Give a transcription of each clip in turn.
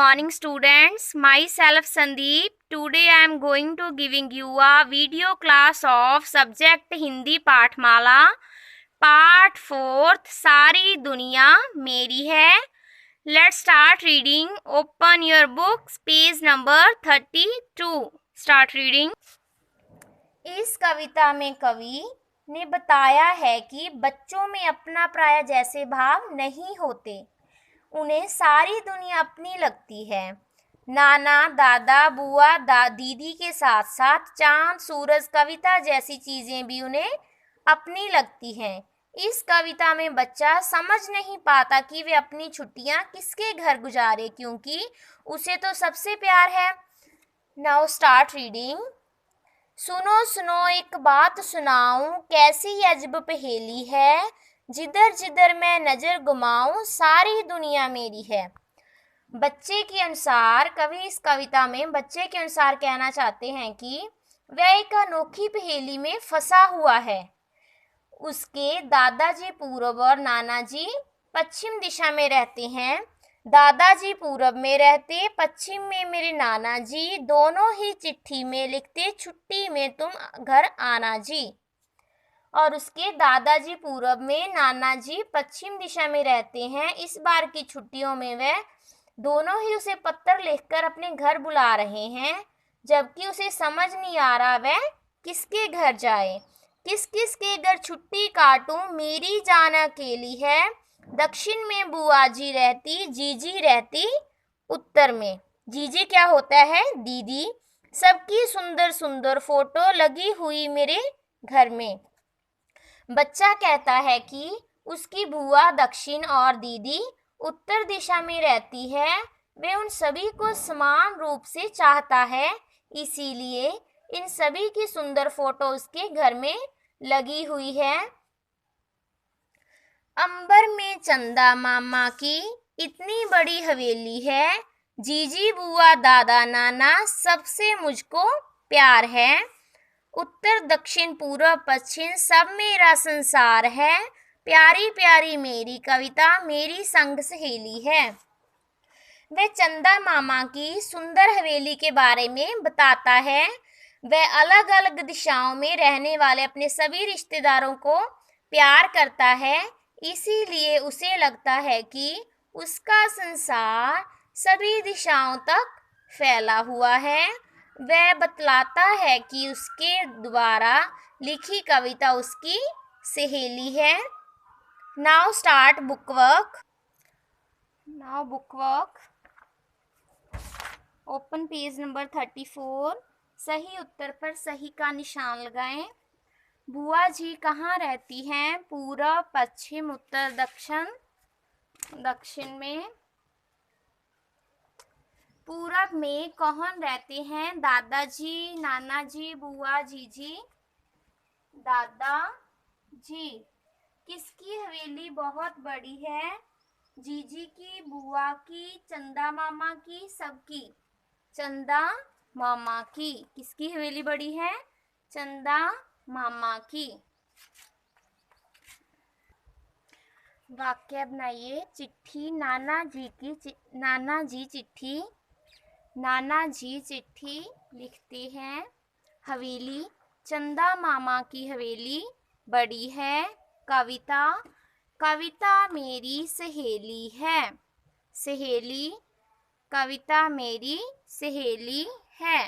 Morning students, myself Sandeep. Today I am going to giving you a video class of subject Hindi पाठमाला part 4 सारी दुनिया मेरी है. Let's start reading. Open your books, page number 32. Start reading. इस कविता में कवि ने बताया है कि बच्चों में अपना पराया जैसे भाव नहीं होते, उन्हें सारी दुनिया अपनी लगती है. नाना, दादा, बुआ, दीदी के साथ साथ चांद, सूरज, कविता जैसी चीजें भी उन्हें अपनी लगती हैं. इस कविता में बच्चा समझ नहीं पाता कि वे अपनी छुट्टियां किसके घर गुजारे, क्योंकि उसे तो सबसे प्यार है. Now start reading. सुनो सुनो एक बात सुनाऊं, कैसी अजब पहेली है, जिधर जिधर मैं नजर घुमाऊं सारी दुनिया मेरी है. बच्चे के अनुसार कवि इस कविता में बच्चे के अनुसार कहना चाहते हैं कि वह एक अनोखी पहेली में फंसा हुआ है. उसके दादाजी पूर्व और नाना जी पश्चिम दिशा में रहते हैं. दादाजी पूरब में रहते, पश्चिम में मेरे नाना जी दोनों ही चिट्ठी में लिखते, छुट्टी में तुम घर आना जी. और उसके दादाजी पूरब में, नाना जी पश्चिम दिशा में रहते हैं. इस बार की छुट्टियों में वे दोनों ही उसे पत्र लिखकर अपने घर बुला रहे हैं, जबकि उसे समझ नहीं आ रहा वह किसके घर जाए. किस किस के घर छुट्टी काटूं, मेरी जान अकेली है. दक्षिण में बुआ जी रहती, जीजी रहती उत्तर में. जीजी क्या होता है? दीदी. सबकी सुंदर सुंदर फोटो लगी हुई मेरे घर में. बच्चा कहता है कि उसकी बुआ दक्षिण और दीदी उत्तर दिशा में रहती है. वे उन सभी को समान रूप से चाहता है, इसीलिए इन सभी की सुंदर फोटो उसके घर में लगी हुई है. अंबर में चंदा मामा की इतनी बड़ी हवेली है, जीजी बुआ दादा नाना सबसे मुझको प्यार है. उत्तर दक्षिण पूर्व पश्चिम सब मेरा संसार है, प्यारी प्यारी मेरी कविता मेरी संग सहेली है. वह चंदा मामा की सुंदर हवेली के बारे में बताता है. वह अलग अलग दिशाओं में रहने वाले अपने सभी रिश्तेदारों को प्यार करता है, इसीलिए उसे लगता है कि उसका संसार सभी दिशाओं तक फैला हुआ है. वह बतलाता है कि उसके द्वारा लिखी कविता उसकी सहेली है. Now start book work. Now book work. Open page number 34. सही उत्तर पर सही का निशान लगाएं. बुआ जी कहाँ रहती हैं? पूरब, पश्चिम, उत्तर, दक्षिण. दक्षिण में. पूरब में कौन रहते हैं? दादाजी, नाना जी, बुआ, जीजी. दादा जी. किसकी हवेली बहुत बड़ी है? जीजी की, बुआ की, चंदा मामा की, सबकी. चंदा मामा की. किसकी हवेली बड़ी है? चंदा मामा की. वाक्य बनाइए. चिट्ठी. नाना जी चिट्ठी. नाना जी चिट्ठी लिखते हैं. हवेली. चंदा मामा की हवेली बड़ी है. कविता. कविता मेरी सहेली है. सहेली. कविता मेरी सहेली है.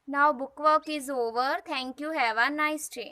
Now book work is over. Thank you. Have a nice day.